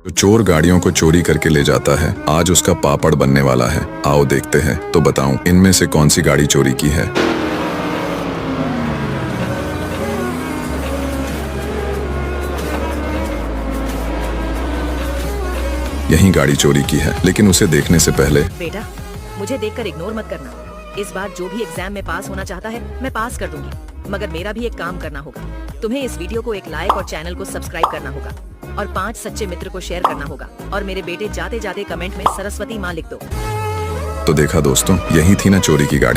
जो चोर गाड़ियों को चोरी करके ले जाता है, आज उसका पापड़ बनने वाला है। आओ देखते हैं। तो बताऊं, इनमें से कौन सी गाड़ी चोरी की है? यही गाड़ी चोरी की है, लेकिन उसे देखने से पहले बेटा, मुझे देखकर इग्नोर मत करना। इस बार जो भी एग्जाम में पास होना चाहता है, मैं पास कर दूंगी। मगर मेरा भी एक काम करना होगा। तुम्हें इस वीडियो को एक लाइक और चैनल को सब्सक्राइब करना होगा और 5 सच्चे मित्र को शेयर करना होगा। और मेरे बेटे, जाते जाते कमेंट में सरस्वती माँ लिख दो। तो देखा दोस्तों, यही थी ना चोरी की गाड़ी।